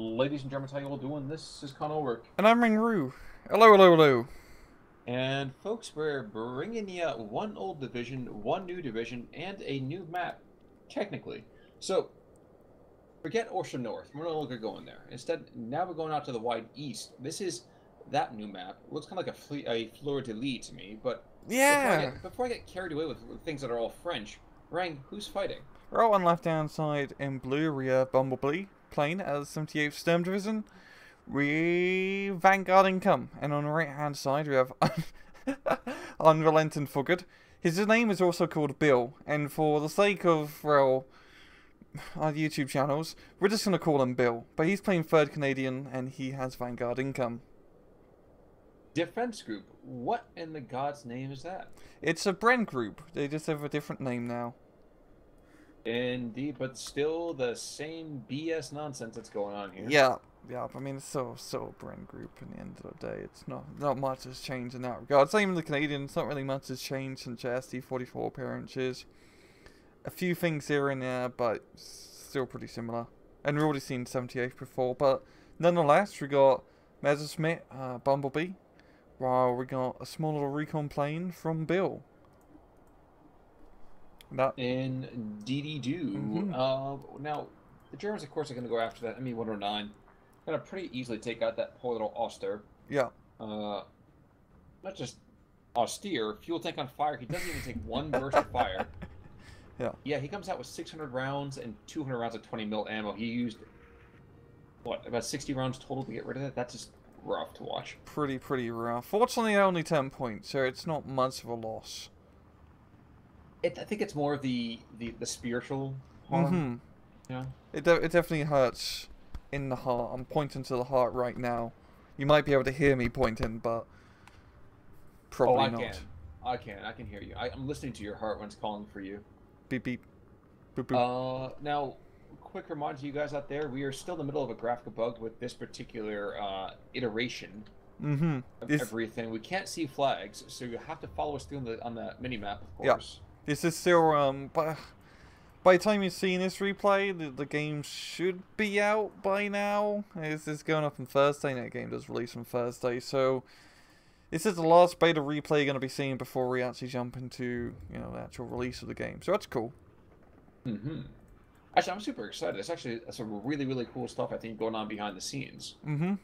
Ladies and gentlemen, how you all doing? This is Con Ulrich. And I'm Ringru. Hello, hello, hello. And folks, we're bringing you one old division, one new division, and a new map, technically. So, forget Ocean North. We're no longer going there. Instead, now we're going out to the wide east. This is that new map. It looks kind of like a fleur-de-lis to me, but Yeah. before I get carried away with things that are all French, Rang, who's fighting? We're out on left hand side in blue, we have Bumblebee playing as 78th Sturm Division. We Vanguard Income. And on the right hand side, we have Unrelenting Fugged. His name is also called Bill. And for the sake of, well, our YouTube channels, we're just going to call him Bill. But he's playing 3rd Canadian and he has Vanguard Income. Defense group. What in the God's name is that? It's a Bren group. They just have a different name now. Indeed, but still the same BS nonsense that's going on here. Yeah, yeah. I mean, it's so a Bren group. In the end of the day, it's not much has changed in that regard. Same with the Canadians. Not really much has changed since SD44 appearances. A few things here and there, but still pretty similar. And we've already seen 78th before, but nonetheless, we got Messerschmitt, Bumblebee, while we got a small little recon plane from Bill. That Indeedy do. Now, the Germans, of course, are going to go after that ME-109. Going to pretty easily take out that poor little Oster. yeah. Not just austere, fuel tank on fire. He doesn't even take one burst of fire. Yeah. Yeah, he comes out with 600 rounds and 200 rounds of 20 mil ammo. He used, what, about 60 rounds total to get rid of it? That's just rough to watch. Pretty rough. Fortunately, only 10 points, so it's not much of a loss. I think it's more of the spiritual harm. Yeah. It definitely hurts in the heart. I'm pointing to the heart right now. You might be able to hear me pointing, but probably not. I can hear you. I'm listening to your heart when it's calling for you. Beep beep. Boop boop. Now, quick reminder to you guys out there, we are still in the middle of a graphical bug with this particular iteration of everything. We can't see flags, so you have to follow us through on the mini map, of course. Yeah. This is still by the time you're seeing this replay, the game should be out by now. It's going up on Thursday, and that game does release on Thursday, so this is the last beta replay you're going to be seeing before we actually jump into, the actual release of the game. So that's cool. Actually, I'm super excited. That's some really, really cool stuff, I think, going on behind the scenes.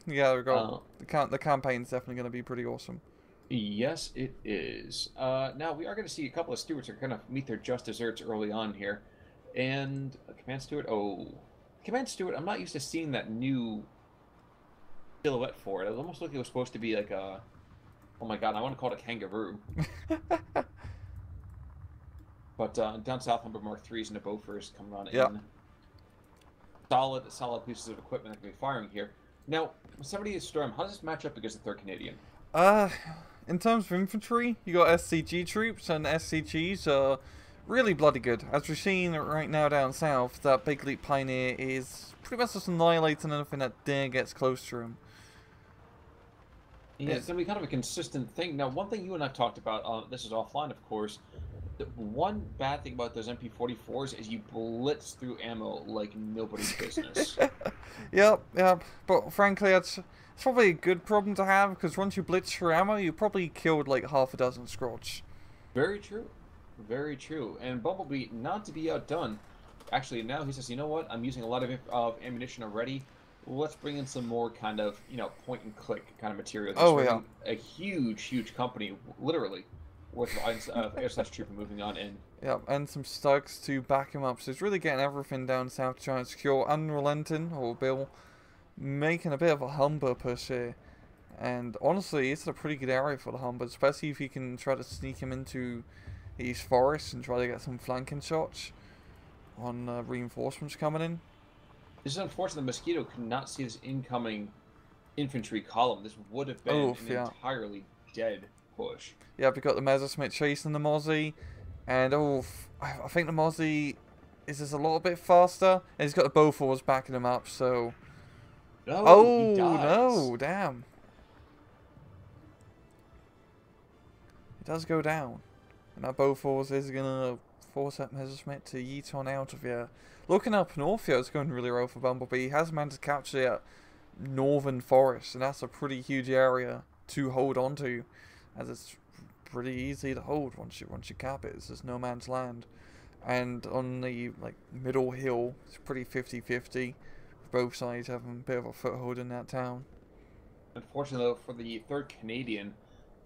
Yeah, we got the campaign's definitely going to be pretty awesome. Yes, it is. Now, we are going to see a couple of stewards are going to meet their just desserts early on here. And Command Steward, Command Steward, I'm not used to seeing that new silhouette for it. It almost looked like it was supposed to be like a, oh my god, I want to call it a kangaroo. But down south, Humber Mark 3s and a Bofors coming on in. Solid pieces of equipment that can be firing here. Now, 70th Storm, how does this match up against the 3rd Canadian? In terms of infantry, you got SCG troops, and SCGs are really bloody good. As we're seeing right now down south, that Big Leap Pioneer is pretty much just annihilating anything that dare gets close to him. Yeah, it's going to be kind of a consistent thing. Now, one thing you and I have talked about, this is offline, of course, the one bad thing about those MP44s is you blitz through ammo like nobody's business. Yep. But frankly, it's probably a good problem to have, because once you blitz through ammo, you probably killed like half a dozen Scorch. Very true. Very true. And Bumblebee, not to be outdone, actually now he says, you know what, I'm using a lot of ammunition already. Let's bring in some more kind of, point and click kind of material. A huge company, literally, with air/slash trooper moving on in. Yep, and some Stugs to back him up. So it's really getting everything down south to try and secure. Unrelenting, or Bill, making a bit of a Humber push here. And honestly, it's a pretty good area for the Humber, especially if you can try to sneak him into these forests and try to get some flanking shots on reinforcements coming in. This is unfortunate. The Mosquito could not see this incoming infantry column. This would have been an entirely dead push. Yeah, we got the Messerschmitt chasing the Mozzie, and I think the Mozzie is just a little bit faster, and he's got the Bofors backing him up. So, no, damn, it does go down, and that Bofors is gonna force that Messerschmitt to yeet on out of here. Looking up north here, it's going really well for Bumblebee. He has managed to capture that northern forest, and that's a pretty huge area to hold on to, as it's pretty easy to hold once you cap it. It's just no man's land. And on the middle hill, it's pretty 50-50. Both sides having a bit of a foothold in that town. Unfortunately, though, for the 3rd Canadian,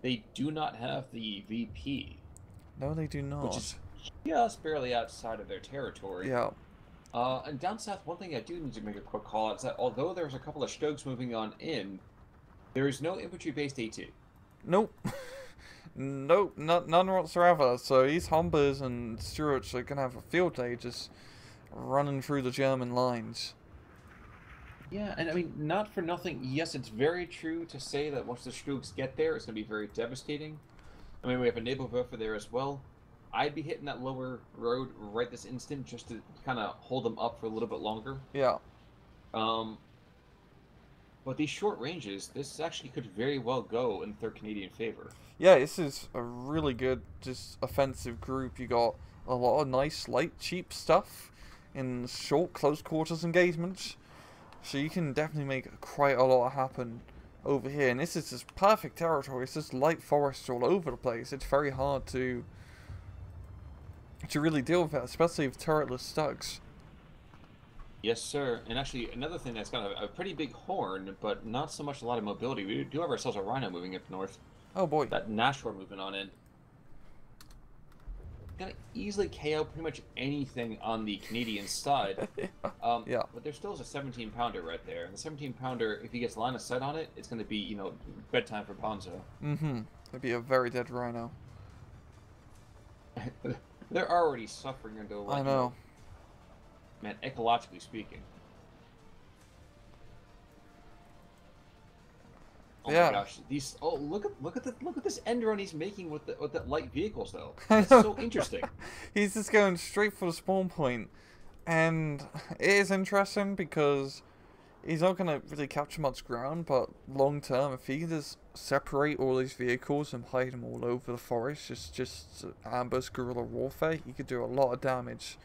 they do not have the VP. No, they do not. Which is just barely outside of their territory. Yeah. And down south, one thing I do need to make a quick call out is that although there's a couple of Stokes moving on in, there is no infantry-based AT. Nope. Nope, none whatsoever. So East Humbers and Stuarts are going to have a field day just running through the German lines. Yeah, and I mean, not for nothing, yes, it's very true to say that once the Stokes get there, it's going to be very devastating. I mean, we have a naval buffer there as well. I'd be hitting that lower road right this instant just to kind of hold them up for a little bit longer. Yeah. But these short ranges, this actually could very well go in 3rd Canadian favor. Yeah, this is a really good, just offensive group. You got a lot of nice, light, cheap stuff in short, close quarters engagements. So you can definitely make quite a lot happen over here. And this is just perfect territory. It's just light forests all over the place. It's very hard to really deal with that, especially with turretless Stugs. Yes, sir. And actually, another thing that's got a pretty big horn, but not so much a lot of mobility. We do have ourselves a Rhino moving up north. Oh boy. That Nashor moving on in. Gonna easily KO pretty much anything on the Canadian side. Yeah. But there still is a 17-pounder right there. And the 17-pounder, if he gets line of sight on it, it's going to be, bedtime for Ponzo. Mm-hmm. It'd be a very dead Rhino. They're already suffering under, I know. Man, ecologically speaking. Oh yeah. My gosh, these. Oh, look at this end run he's making with the light vehicles though. That's so interesting. He's just going straight for the spawn point, and it is interesting because he's not gonna really capture much ground. But long term, if he can just separate all these vehicles and hide them all over the forest, just ambush guerrilla warfare, he could do a lot of damage.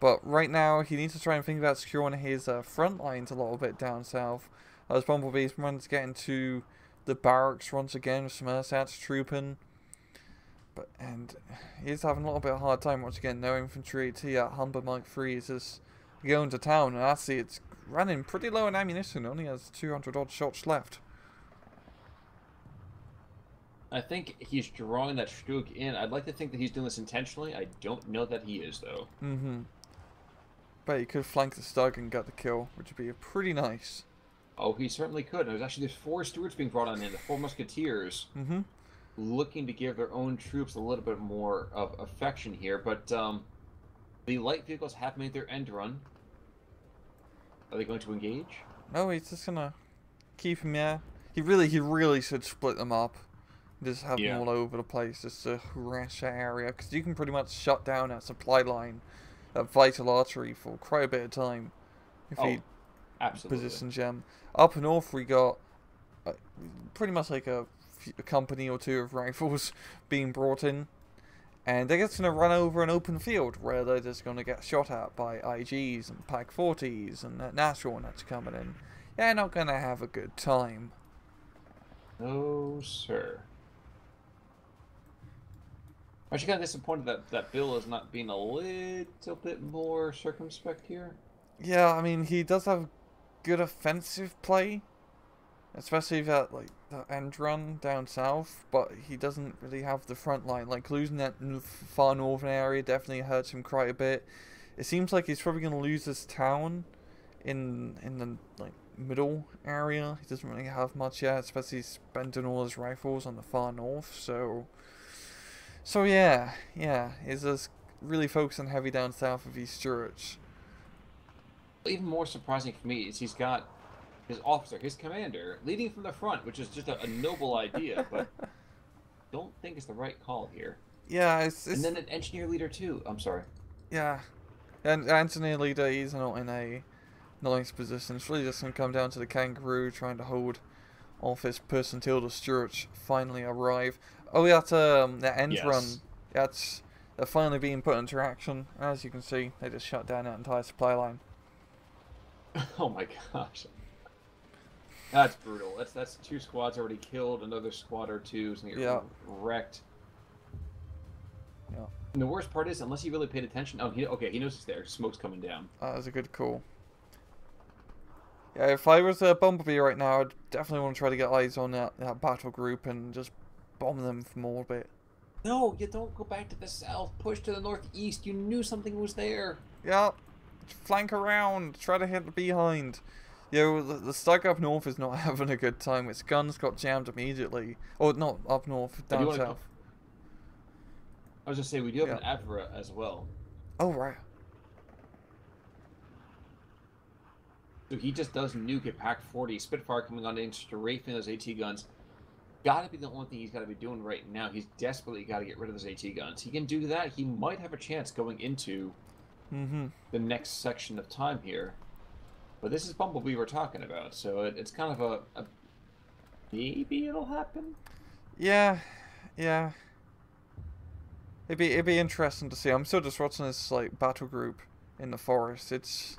But right now, he needs to try and think about securing his front lines a little bit down south. As Bumblebee's managed to get into the barracks once again with some ersatz trooping. And he's having a little bit of a hard time once again. No infantry AT at Humber Mark III is just going to town. And actually, it's running pretty low in ammunition. Only has 200 odd shots left. I think he's drawing that Strook in. I'd like to think that he's doing this intentionally. I don't know that he is, though. Mm-hmm. But he could flank the Stug and get the kill, which would be pretty nice. Oh, he certainly could. There's actually 4 Stuarts being brought on in, the 4 Musketeers, looking to give their own troops a little bit more of affection here. But the light vehicles have made their end run. Are they going to engage? No, he's just gonna keep him there. He really should split them up. Just have them all over the place, just to harass that area. Because you can pretty much shut down that supply line, that vital artery, for quite a bit of time. If he positions them. Up north, we got pretty much like a company or two of rifles being brought in. And they're just going to run over an open field where they're just going to get shot at by IGs and PAC-40s and that Nashor that's coming in. They're not going to have a good time. No, sir. I'm actually kind of disappointed that Bill is not being a little bit more circumspect here. Yeah, I mean, he does have good offensive play, especially that the end run down south, but he doesn't really have the front line. Like, losing that far northern area definitely hurts him quite a bit. It seems like he's probably going to lose this town in the middle area. He doesn't really have much yet, especially spending all his rifles on the far north. So yeah, he's just really focusing heavy down south of East Stuarts. Even more surprising for me is he's got his officer, his commander, leading from the front, which is just a noble idea, but don't think it's the right call here. Yeah, and then an engineer leader too. I'm sorry. Yeah, and engineer leader, he's not in a nice position. It's really just going to come down to the Kangaroo trying to hold off his percentile. The Stuarts finally arrive. Oh, yeah, that end run. That's They're finally being put into action. As you can see, they just shut down that entire supply line. Oh my gosh. That's brutal. That's 2 squads already killed. Another squad or two is gonna get wrecked. Yeah. And the worst part is, unless he really paid attention. Oh, he knows it's there. Smoke's coming down. That was a good call. Yeah, if I was a Bumblebee right now, I'd definitely want to try to get eyes on that battle group and just bomb them from orbit. No, you don't go back to the south. Push to the northeast. You knew something was there. Yeah, flank around. Try to hit the behind. Yo, the Stug up north is not having a good time. Its guns got jammed immediately. Or not up north, down south. I was just saying, we do have an Avra as well. Oh, right. So he just does nuke at Pack 40. Spitfire coming on in, strafing those AT guns. Gotta be the only thing he's got to be doing right now. He's desperately got to get rid of those AT guns. He can do that. He might have a chance going into the next section of time here. But this is Bumblebee we're talking about, so it's kind of a maybe it'll happen. Yeah. It'd be interesting to see. I'm still just watching this like battle group in the forest. It's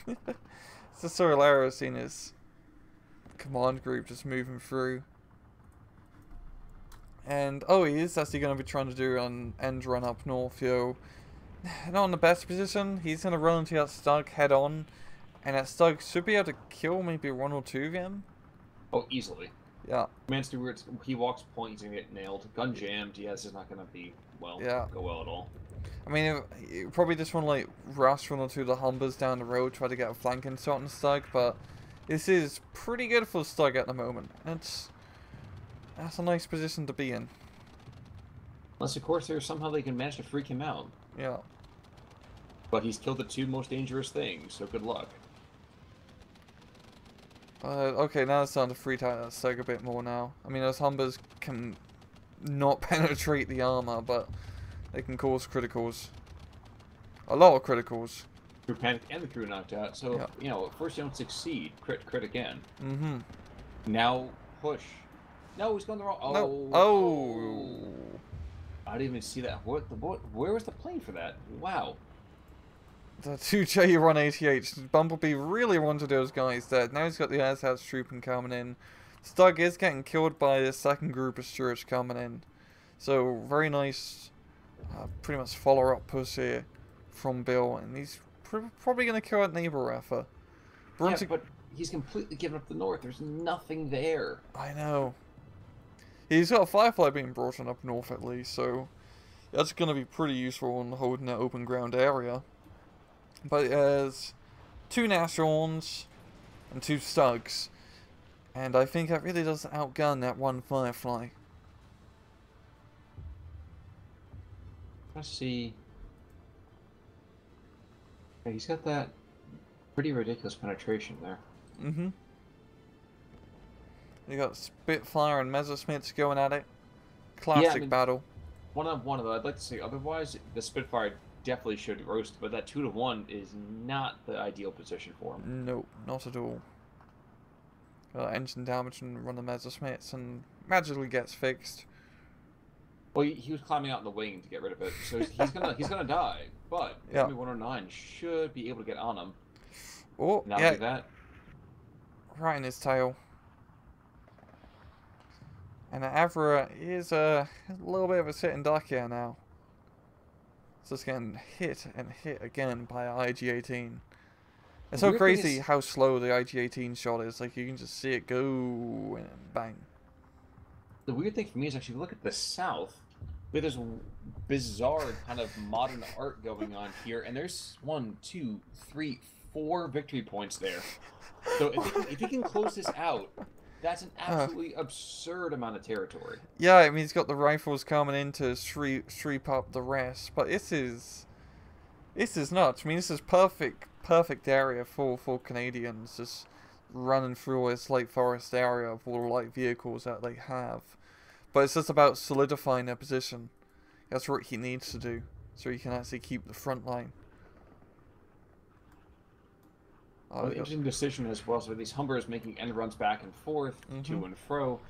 it's just so hilarious seeing his command group just moving through. And oh, he is actually going to be trying to do an end run up north, yo. Not in the best position. He's going to run into that Stug head on, and that Stug should be able to kill maybe 1 or 2 of him. Oh, easily. Yeah. Man Stewart, he walks point, he's gonna get nailed. Gun jammed, yes, it's not gonna be go well at all. I mean, you probably just want to like rush 1 or 2 of the Humbers down the road, try to get a flanking shot on the Stug, but this is pretty good for the Stug at the moment. That's a nice position to be in. Unless, of course, somehow they can manage to freak him out. Yeah. But he's killed the 2 most dangerous things, so good luck. Okay, now it's time to free tight that Stug a bit more now. I mean, those Humbers can not penetrate the armor, but they can cause criticals. A lot of criticals. Crew panic and the crew knocked out, so, you know, at first you don't succeed. Crit again. Now, push. No, he's going the wrong... Oh. Oh. I didn't even see that. Where was the plane for that? Wow. The 2 J188. Bumblebee really wanted those guys dead. Now he's got the Azaz trooping coming in. Stug is getting killed by the second group of Stewards coming in. So, very nice, pretty much follow-up push here from Bill. And he's probably going to kill that neighbor Raffa. Yeah, but he's completely given up the north. There's nothing there. I know. He's got a Firefly being brought in up north at least, so that's going to be pretty useful in holding that open ground area. But there's 2 Nashorns and 2 Stugs, and I think that really does outgun that 1 Firefly. Let's see. Yeah, he's got that pretty ridiculous penetration there. You got Spitfire and Messerschmitts going at it. Classic battle. 1-on-1 though, I'd like to say otherwise. The Spitfire definitely should roast, but that 2-to-1 is not the ideal position for him. Nope, not at all. Engine damage and run the Messerschmitts and magically gets fixed. Well, he was climbing out in the wing to get rid of it, so he's gonna die. But ME-109 should be able to get on him. Oh, not only that, right in his tail. And Avra is a little bit of a sitting duck here now. It's just getting hit and hit again by IG-18. It's so crazy how slow the IG-18 shot is. Like, you can just see it go and bang. The weird thing for me is actually look at the south. We have this bizarre kind of modern art going on here, and there's 1, 2, 3, 4 victory points there. So if he can close this out, that's an absolutely absurd amount of territory. Yeah, I mean, he's got the rifles coming in to sweep up the rest, but this is nuts. I mean, this is perfect area for Canadians, just running through this light forest area of all the light vehicles that they have. But it's just about solidifying their position. That's what he needs to do, so he can actually keep the front line. Well, interesting decision as well. So these Humbers making end runs back and forth, to and fro.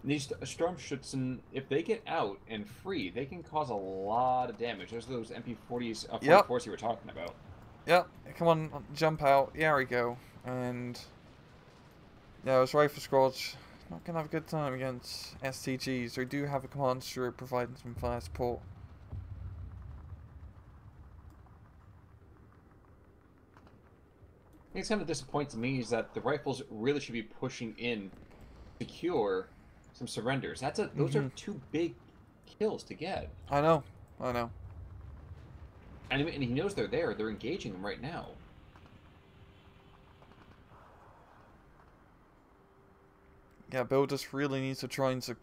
These Sturmschützen, if they get out and free, they can cause a lot of damage. Those are those MP40s, Yep. 44s you were talking about. Yep. Come on, jump out. There we go. And yeah, those rifle squads not gonna have a good time against STGs. They do have a command turret providing some fire support. I think it's kind of disappointing me is that the rifles really should be pushing in, secure some surrenders. Those are two big kills to get. I know. I know. And he knows they're there. They're engaging them right now. Yeah, Bill just really needs to try and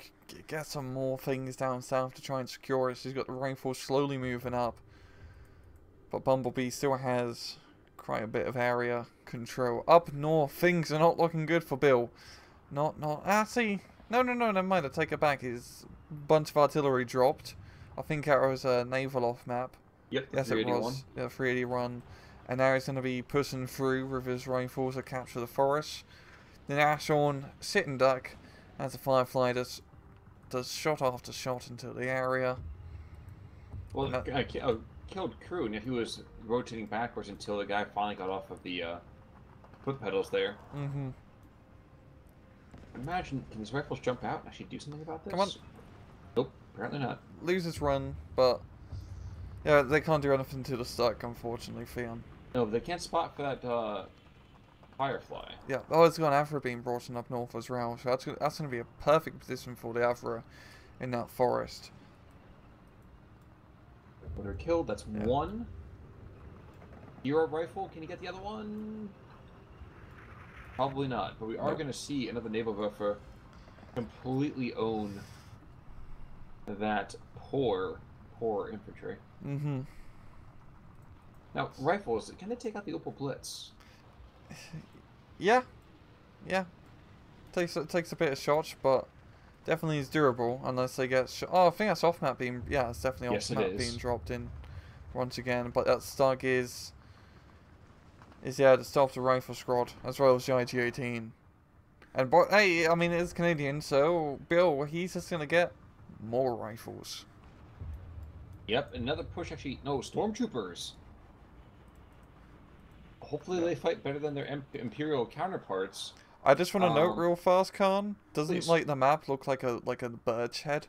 get some more things down south to try and secure it. He's got the rifles slowly moving up. But Bumblebee still has quite a bit of area control. Up north, things are not looking good for Bill. See. No, never mind. I take it back. His bunch of artillery dropped. I think that was a naval off map. Yep, yes, it was. Yeah, 381. And now he's going to be pushing through with his rifles to capture the forest. The Nashorn sitting duck as the Firefly does shot after shot into the area. Well, killed Crew, and he was rotating backwards until the guy finally got off of the foot pedals there. Mm-hmm. Imagine, can these rifles jump out and actually do something about this? Come on. Nope, apparently not. Loses run, but yeah, they can't do anything to the stuck, unfortunately, Theon. No, they can't spot for that Firefly. Yeah, oh, it's got an Avra being brought in up north as well, so that's going to be a perfect position for the Avra in that forest. When they're killed, that's one. Hero rifle, can you get the other one? Probably not, but we are going to see another naval buffer completely own that poor infantry. Mm-hmm. Now, rifles, can they take out the Opel Blitz? Yeah. Takes a bit of shots, but definitely is durable unless they get shot. Oh, I think that's off map being. Yeah, it's definitely off map being dropped in once again. But that Stug is to stop the rifle squad as well as the IG-18. And but hey, I mean it's Canadian, so Bill, he's just gonna get more rifles. Yep, another push. Actually, no, stormtroopers. Hopefully they fight better than their Imperial counterparts. I just want to note real fast, Khan. Doesn't please. like the map look like a bird's head?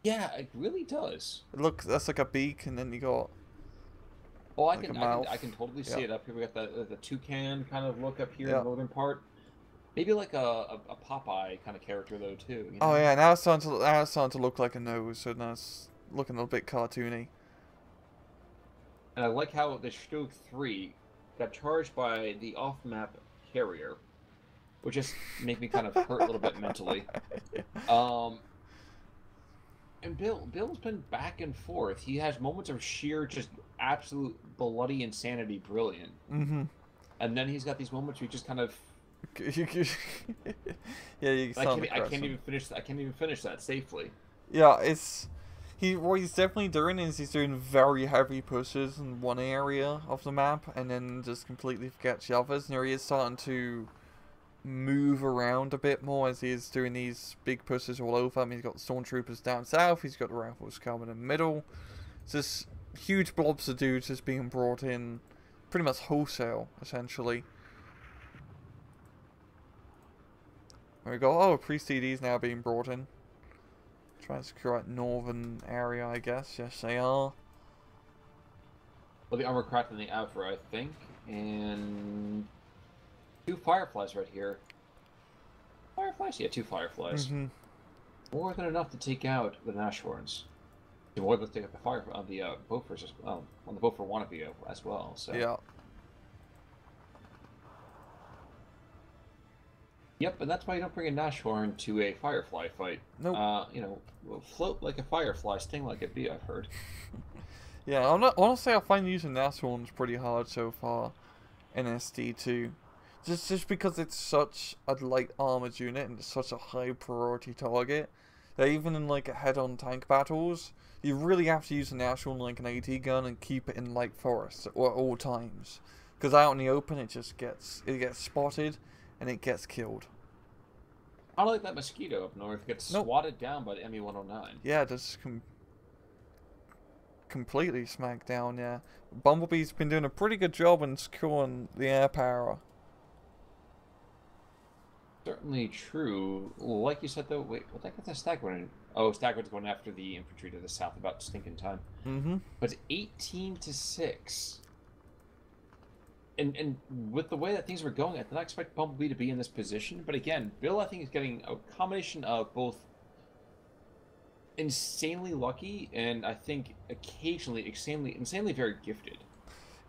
Yeah, it really does. That's like a beak, and then you got. Oh, I can totally see it up here. We got the toucan kind of look up here in the northern part. Maybe like a Popeye kind of character though too. You know? Oh yeah, now it's starting to look like a nose, so now it's looking a little bit cartoony. And I like how the Stoke 3 got charged by the off-map carrier, which just made me kind of hurt a little bit mentally. And Bill's been back and forth. He has moments of sheer, just absolute bloody insanity, brilliant. Mm-hmm. And then he's got these moments where he just kind of. Yeah, you I can't even finish that safely. Yeah, what he's definitely doing is he's doing very heavy pushes in one area of the map and then just completely forgets the others. And he is starting to move around a bit more as he is doing these big pushes all over. I mean, he's got the stormtroopers down south, he's got the rifles coming in the middle. It's just huge blobs of dudes just being brought in pretty much wholesale, essentially. There we go. Oh, Priest TD's now being brought in. Trying to secure that northern area, I guess. Yes, they are. Well, the armor craft and the Avra, I think. And 2 Fireflies right here. Fireflies? Yeah, 2 Fireflies. Mm-hmm. More than enough to take out the Nashorns. More than to take out the fire on the Bofors as well. On the Bofor wannabe as well. So. Yeah. Yep, and that's why you don't bring a Nashorn to a Firefly fight. Nope. Float like a Firefly, sting like a bee, I've heard. Yeah, honestly, I find using Nashorns pretty hard so far in SD2. Just because it's such a light armored unit and it's such a high priority target that even in like head-on tank battles, you really have to use a Nashorn like an AT gun and keep it in light forest at all times. Because out in the open, it gets spotted and it gets killed. I like that Mosquito up north gets Nope. swatted down by the ME-109. Yeah, just completely smacked down, yeah. Bumblebee's been doing a pretty good job in securing the air power. Certainly true. Like you said, though, wait, what the heck is that Stagwood? Oh, Stagwood's going after the infantry to the south, about stinking time. Mm-hmm. But 18 to 6. And with the way that things were going, I did not expect Bumblebee to be in this position. But again, Bill, I think, is getting a combination of both insanely lucky and I think occasionally insanely very gifted.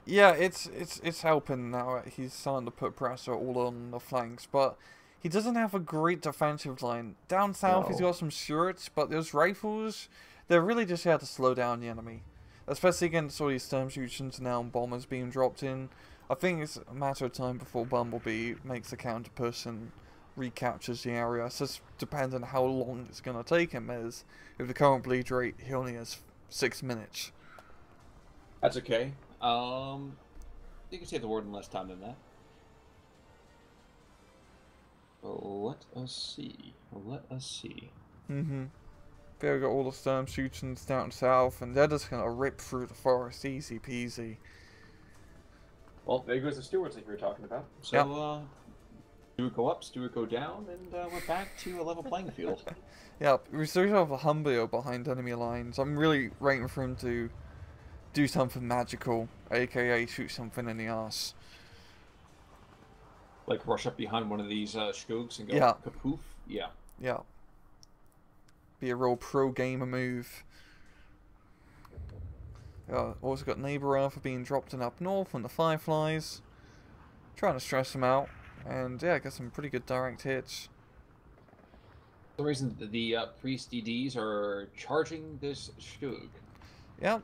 Yeah, it's helping now. He's starting to put pressure all on the flanks, but he doesn't have a great defensive line. Down south, he's No. got some shirts, but those rifles, they're really just here to slow down the enemy. Especially against all these stormtroopers now and bombers being dropped in. I think it's a matter of time before Bumblebee makes a counter push and recaptures the area. It just depends on how long it's going to take him, as with the current bleed rate, he only has 6 minutes. That's okay. You can say the word in less time than that. Let us see. Let us see. Mm-hmm. There we got all the stormtroopers down south, and they're just gonna rip through the forest, easy peasy. Well, there goes the stewards that you were talking about. So, Yep. Stewart go up, Stewart go down, and we're back to a level playing field. Yep, we still have a Humbio behind enemy lines. I'm really waiting for him to do something magical, aka shoot something in the ass. Like rush up behind one of these Skooks and go Yeah. kapoof. Yeah. Yeah. Be a real pro gamer move. Also got Neighbor Alpha being dropped in up north on the Fireflies. Trying to stress him out. And yeah, get some pretty good direct hits. For some reason, the Priest DDs are charging this Skoog. Yep.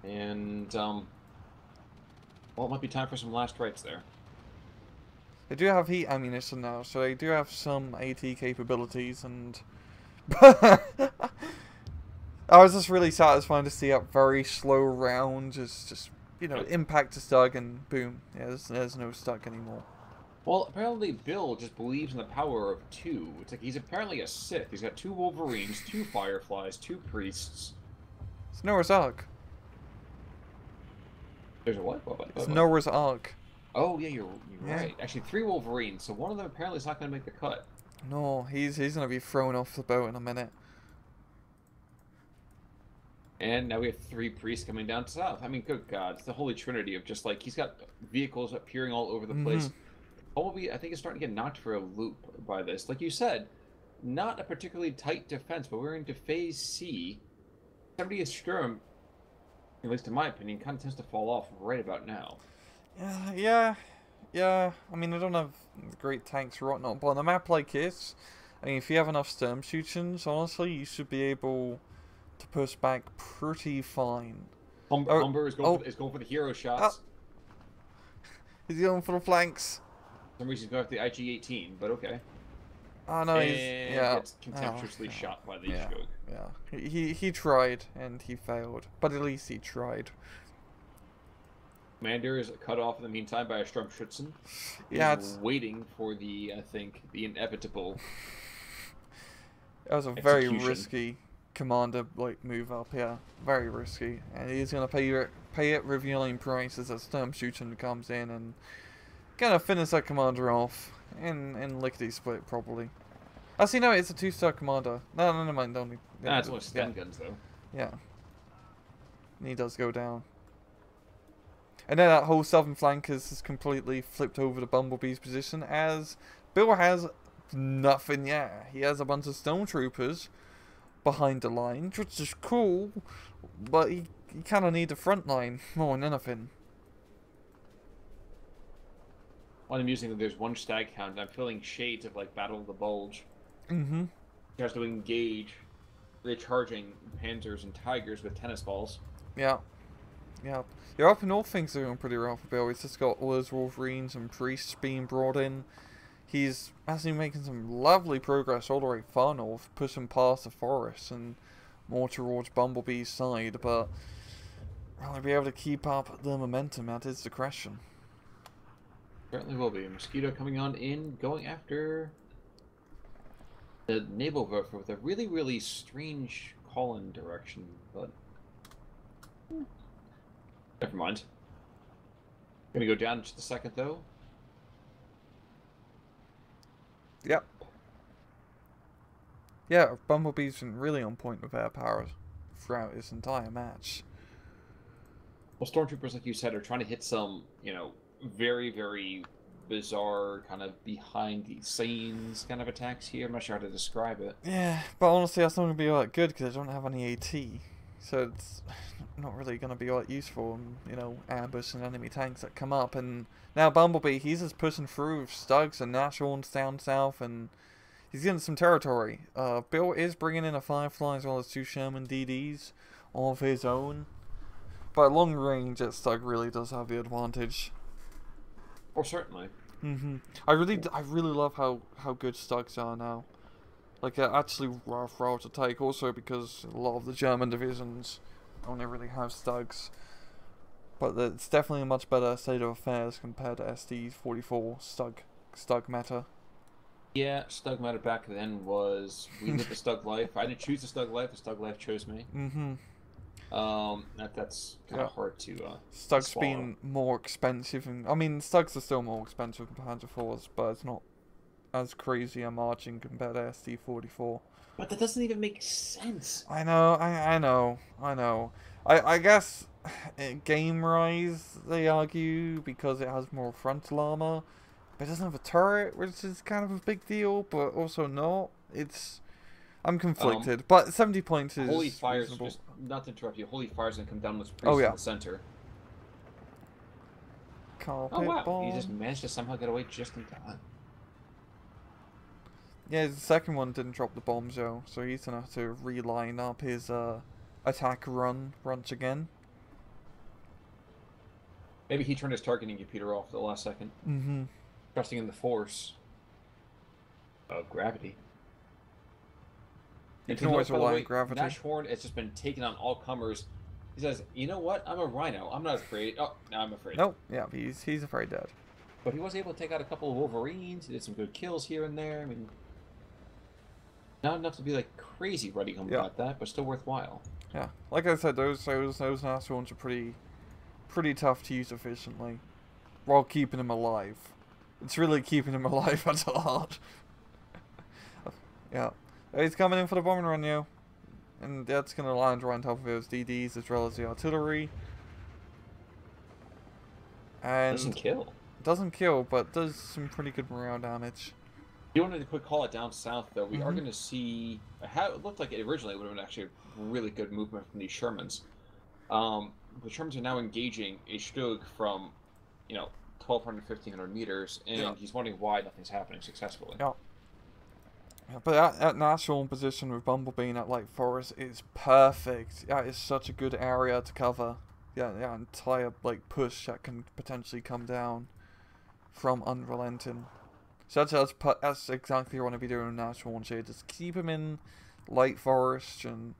And, well, it might be time for some last rites there. They do have heat ammunition now, so they do have some AT capabilities, and I was just really satisfying to see a very slow round, just you know, impact to Stug, and boom, yeah, there's no Stug anymore. Well, apparently Bill just believes in the power of two. It's like he's apparently a Sith. He's got 2 Wolverines, 2 Fireflies, 2 Priests. It's Noah's Ark. There's a what? It's Noah's Ark. Oh, yeah, you're right. Actually, 3 Wolverines, so one of them apparently is not going to make the cut. No, he's going to be thrown off the boat in a minute. And now we have 3 priests coming down south. I mean, good God, it's the Holy Trinity of just like, he's got vehicles appearing all over the place. Bumblebee, I think, is starting to get knocked for a loop by this. Like you said, not a particularly tight defense, but we're into Phase C. 70th Sturm, at least in my opinion, kind of tends to fall off right about now. Yeah. I mean, I don't have great tanks or whatnot, but on a map like this, I mean, if you have enough stormtroopers, honestly, you should be able to push back pretty fine. Humber is going for the hero shots. He's going for the flanks. For some reason, he's going for the IG-18, but okay. Oh no, he's gets contemptuously shot by the Skog. Yeah, he tried and he failed, but at least he tried. Commander is cut off in the meantime by a Sturmschützen. Yeah, it's waiting for the, I think, the inevitable. That was a very risky commander move up here, very risky, and he's gonna pay it revealing prices as Sturmschützen comes in and gonna finish that commander off in lickety split probably. Actually, no, it's a 2-star commander. No, never mind. It's only stun guns though. Yeah, and he does go down. And then that whole southern flank has completely flipped over to Bumblebee's position, as Bill has nothing yet. He has a bunch of stormtroopers behind the line, which is cool, but he kind of need the front line more than anything. Well, I'm using that there's one Staghound. I'm feeling shades of like Battle of the Bulge. Mm-hmm. He has to engage the charging Panzers and Tigers with tennis balls. Yeah. Yeah. Yeah, up north things are going pretty well for Bill. He's just got all his Wolverines and Priests being brought in. He's actually making some lovely progress all the way far north, pushing past the forest and more towards Bumblebee's side, but will he be able to keep up the momentum? That is the question. Certainly will be. Mosquito coming on in, going after The naval roof with a really, really strange call-in direction, but never mind. Gonna go down just a second, though. Yep. Yeah, Bumblebee's been really on point with air power throughout his entire match. Well, stormtroopers, like you said, are trying to hit some, very, very bizarre kind of behind the scenes kind of attacks here. I'm not sure how to describe it. Yeah, but honestly, that's not going to be all that good because I don't have any AT. So it's not really going to be all that useful in, ambushing enemy tanks that come up. And now Bumblebee, he's just pushing through with Stugs and Nashorns down south, and he's getting some territory. Bill is bringing in a Firefly as well as 2 Sherman DDs of his own. But long range, that Stug really does have the advantage. Oh, certainly. I really love how good Stugs are now. Like, they're actually rough to take, also because a lot of the German divisions only really have Stugs. But it's definitely a much better state of affairs compared to SD's 44 Stug meta. Yeah, Stug meta back then was, we lived the Stug life. I didn't choose the Stug life, the Stug life chose me. That's kind of hard to Stugs swallow. being more expensive, and I mean Stugs are still more expensive compared to 4s, but it's not as crazy a margin compared to SD44. But that doesn't even make sense. I know. I guess game-wise they argue because it has more frontal armor, but it doesn't have a turret, which is kind of a big deal, but also not. I'm conflicted, but 70 points is Holy Fire's reasonable. just, not to interrupt you, Holy Fire's gonna come down with Priest in the center. Carpet oh wow, bomb. he just managed to somehow get away just in time. Yeah, the second one didn't drop the bombs though, so he's gonna have to reline up his attack runch again. Maybe he turned his targeting computer off at the last second. Trusting in the force of gravity. You can always rely on gravity. Nashorn has just been taking on all comers. He says, "You know what? I'm a rhino. I'm not afraid." Oh, now I'm afraid. Nope. Yeah, he's afraid dead. But he was able to take out a couple of Wolverines. He did some good kills here and there. I mean, not enough to be like crazy ready about that, but still worthwhile. Yeah, like I said, those Nashorns are pretty tough to use efficiently, while keeping him alive. It's really keeping him alive that's hard. Yeah. He's coming in for the bombing run now. And that's going to land right on top of those DDs as well as the artillery. And doesn't kill. Doesn't kill, but does some pretty good morale damage. You wanted to quick call it down south, though. We are going to see how it looked like it originally would have been actually really good movement from these Shermans. The Shermans are now engaging a Stug from, 1,200, 1,500 meters, and he's wondering why nothing's happening successfully. Yeah. But that natural position with Bumblebee in that Light Forest is perfect. That is such a good area to cover. Yeah, that entire push that can potentially come down from Unrelenting. So that's exactly what I want to be doing with Natural here. Just keep him in Light Forest and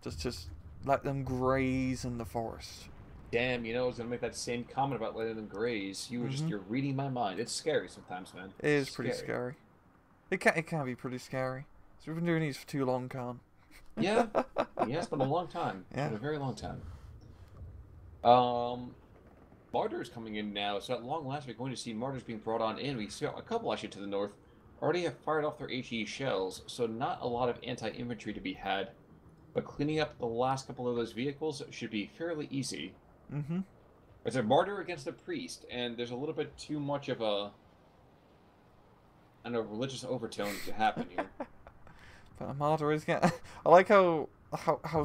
just let them graze in the forest. Damn, I was gonna make that same comment about letting them graze. You were you're reading my mind. It's scary sometimes, man. It is pretty scary. It can be pretty scary. So we've been doing these for too long, Khan. Yeah, it's been a long time. Yeah, it's been a very long time. Martyrs coming in now, so at long last we're going to see Martyrs being brought on in. We see a couple actually to the north already have fired off their HE shells, so not a lot of anti-infantry to be had. But cleaning up the last couple of those vehicles should be fairly easy. It's a Martyr against a Priest, and there's a little bit too much of a religious overtone to happen here. But a Martyr is getting... I like how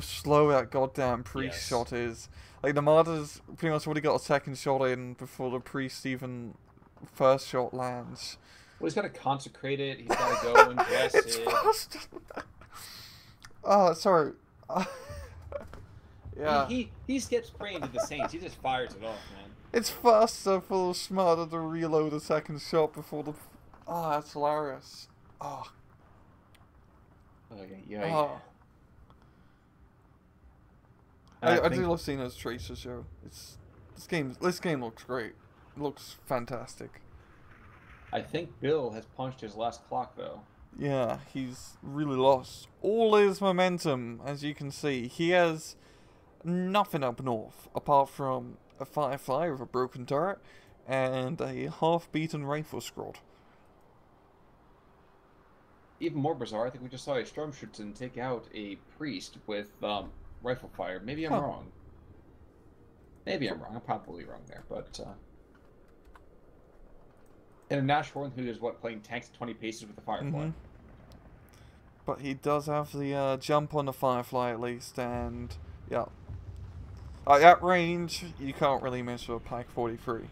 slow that goddamn Priest shot is. Like, the Martyr's pretty much already got a second shot in before the Priest even first shot lands. Well, he's got to consecrate it, he's got to go and bless it's it. Fast. Oh, sorry. Yeah. He skips praying to the saints, he just fires it off, man. It's faster for the smarter to reload a second shot before the... Oh, that's hilarious. Oh. Yeah. Oh. I do love seeing those tracers, yo. This game looks great. It looks fantastic. I think Bill has punched his last clock, though. Yeah, he's really lost all his momentum, as you can see. He has nothing up north, apart from a Firefly with a broken turret, and a half-beaten rifle squad. Even more bizarre, I think we just saw a Stormshooter take out a priest with rifle fire. Maybe I'm Huh. wrong. Maybe I'm wrong. I'm probably wrong there, but and a Nashorn who is what playing tanks at 20 paces with the Firefly. But he does have the jump on the Firefly at least, and yeah. At that range, you can't really miss with a Pak 43.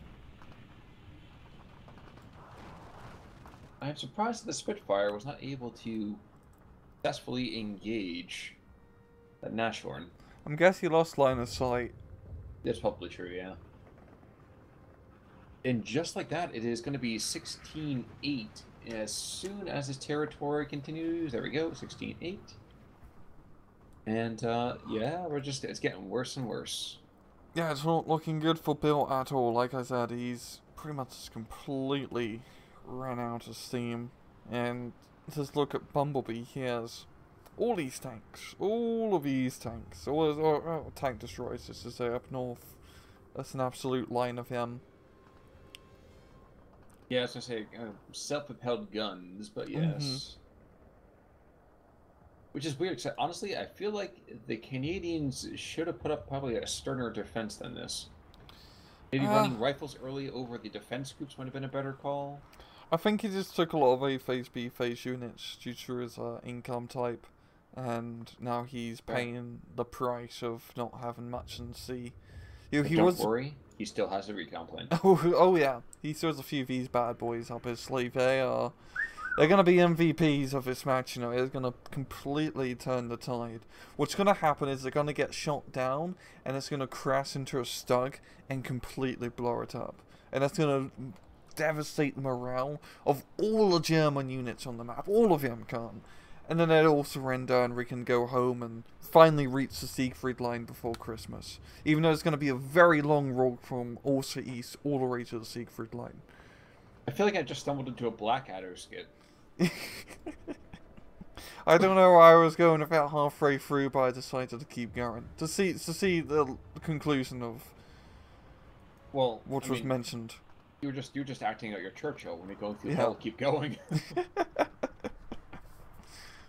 I'm surprised that the Spitfire was not able to successfully engage that Nashorn. I'm guessing he lost line of sight. That's probably true, yeah. And just like that, it is going to be 16-8 as soon as his territory continues. There we go, 16-8. And, yeah, it's getting worse and worse. Yeah, it's not looking good for Bill at all. Like I said, he's pretty much completely ran out of steam. And just look at Bumblebee. He has all these tanks. All of these tanks. Or tank destroyers, just to say, up north. That's an absolute line of him. Yeah, I was going to say self-propelled guns, but yes. Which is weird, because honestly, I feel like the Canadians should have put up probably a sterner defense than this. Maybe running rifles early over the defense groups might have been a better call. I think he just took a lot of A phase B phase units due to his income type, and now he's paying the price of not having much in C. Don't worry, he still has a recon plan. Oh yeah, he still has a few of these bad boys up his sleeve. They're going to be MVPs of this match, you know. It's going to completely turn the tide. What's going to happen is they're going to get shot down, and it's going to crash into a stug and completely blow it up. And that's going to devastate the morale of all the German units on the map. All of them can. And then they'll all surrender, and we can go home and finally reach the Siegfried line before Christmas. Even though it's going to be a very long walk from Ulster East all the way to the Siegfried line. I feel like I just stumbled into a Blackadder skit. I don't know where I was going about halfway through, but I decided to keep going to see the conclusion of what was mentioned. You were just acting out your Churchill when you're going through hell. Keep going.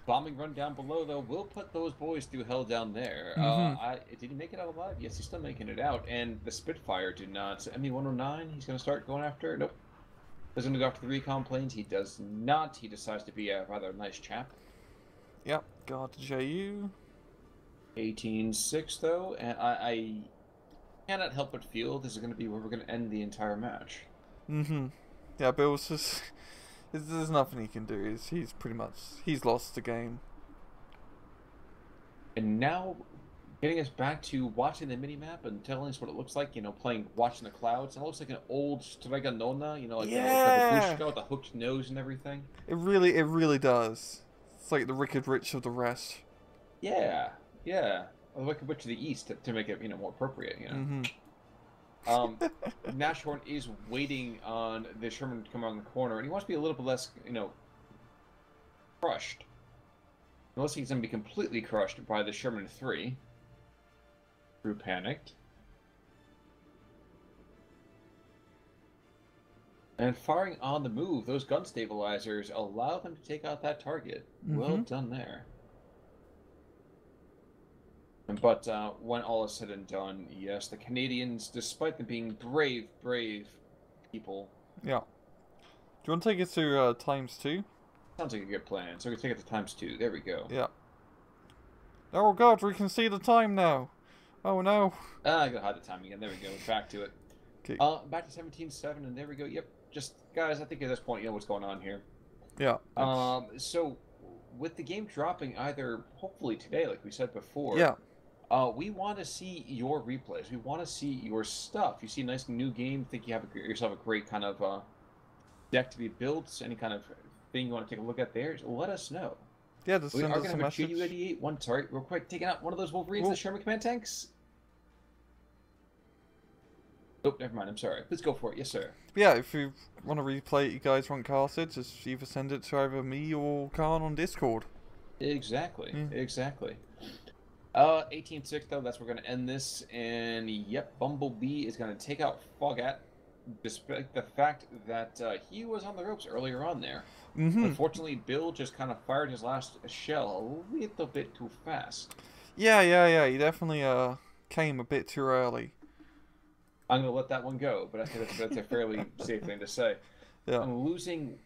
Bombing run down below though will put those boys through hell down there. Did he make it out alive? Yes, he's still making it out. And the Spitfire did not. ME-109. He's going to start going after. Nope. Doesn't go after the recon planes. He does not. He decides to be a rather nice chap. Yep, got the JU. 18-6 though, and I cannot help but feel this is going to be where we're going to end the entire match. Yeah, Bill's just... There's nothing he can do. He's pretty much... He's lost the game. And now, getting us back to watching the minimap and telling us what it looks like, you know, watching the clouds. It looks like an old Strega Nona, you know, like the Babushka with the hooked nose and everything. It really does. It's like the Wicked Witch of the West. Yeah. Or the Wicked Witch of the East to make it, you know, more appropriate, you know. Nashorn is waiting on the Sherman to come around the corner, and he wants to be a little bit less, you know, crushed. Unless he's going to be completely crushed by the Sherman 3. Drew panicked. And firing on the move, those gun stabilizers allow them to take out that target. Well done there. But when all is said and done, yes, the Canadians, despite them being brave people... Yeah. Do you want to take it to ×2? Sounds like a good plan. So we can take it to ×2. There we go. Yeah. Oh god, we can see the time now. Oh no. I gotta hide the time again. There we go. Back to it. Okay. Back to 17-7, and there we go. Yep. Just, guys, I think at this point you know what's going on here. Yeah. So, with the game dropping either, hopefully today, like we said before... Yeah. We want to see your replays. We want to see your stuff. You see a nice new game, think you have yourself a great kind of deck to be built, any kind of thing you want to take a look at there, let us know. Yeah, just send us a message. We are going to have a GU-88, sorry, real quick, taking out one of those Wolverines, the Sherman Command tanks. Oh, never mind. I'm sorry. Please go for it. Yes, sir. Yeah, if you want to replay it, you guys want casted, just either send it to either me or Khan on Discord. Exactly. Yeah. Exactly. 18-6 though. That's where we're gonna end this. And yep, Bumblebee is gonna take out Fogat, despite the fact that he was on the ropes earlier on there. Mm-hmm. Unfortunately, Bill just kind of fired his last shell a little bit too fast. Yeah. He definitely came a bit too early. I'm gonna let that one go, but I think that's a fairly safe thing to say. Yeah. I'm losing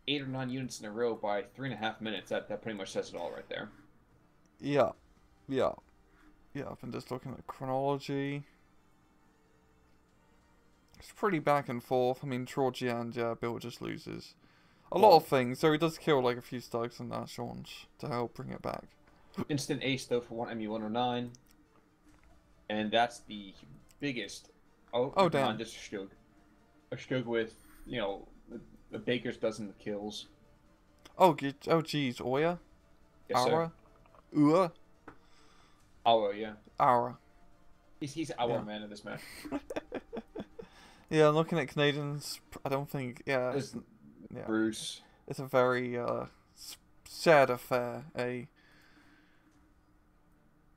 8 or 9 units in a row by 3.5 minutes. That pretty much says it all right there. Yeah. I've been just looking at chronology. It's pretty back and forth. I mean, towards the end, yeah, Bill just loses a lot of things. So he does kill like a few Stugs and Nashorns to help bring it back. Instant ace though for one MU-109, and that's the biggest. Oh damn! Just a Stug with the baker's dozen of kills. Oh geez, Oya, Yes, Aura, Ua, Aura, yeah. Aura. He's our man in this match. Yeah, I'm looking at Canadians. I don't think. Yeah, Bruce. It's a very sad affair.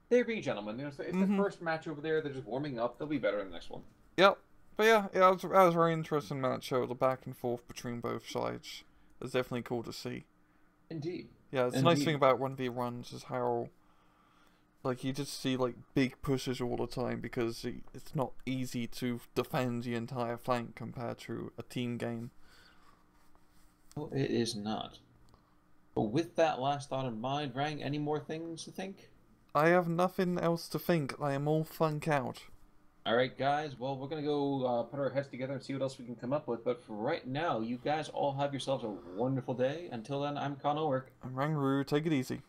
They're being gentlemen. It's the first match over there. They're just warming up. They'll be better in the next one. Yep. But yeah, it was a very interesting match. The back and forth between both sides. It's definitely cool to see. Indeed. Yeah, it's a nice thing about 1v1s is how, like, you just see, like, big pushes all the time because it's not easy to defend the entire flank compared to a team game. Well, it is not. But with that last thought in mind, Rang, any more things to think? I have nothing else to think. I am all funk out. Alright, guys. Well, we're going to go put our heads together and see what else we can come up with. But for right now, you guys all have yourselves a wonderful day. Until then, I'm Khan Ulrich. I'm Rangaroo. Take it easy.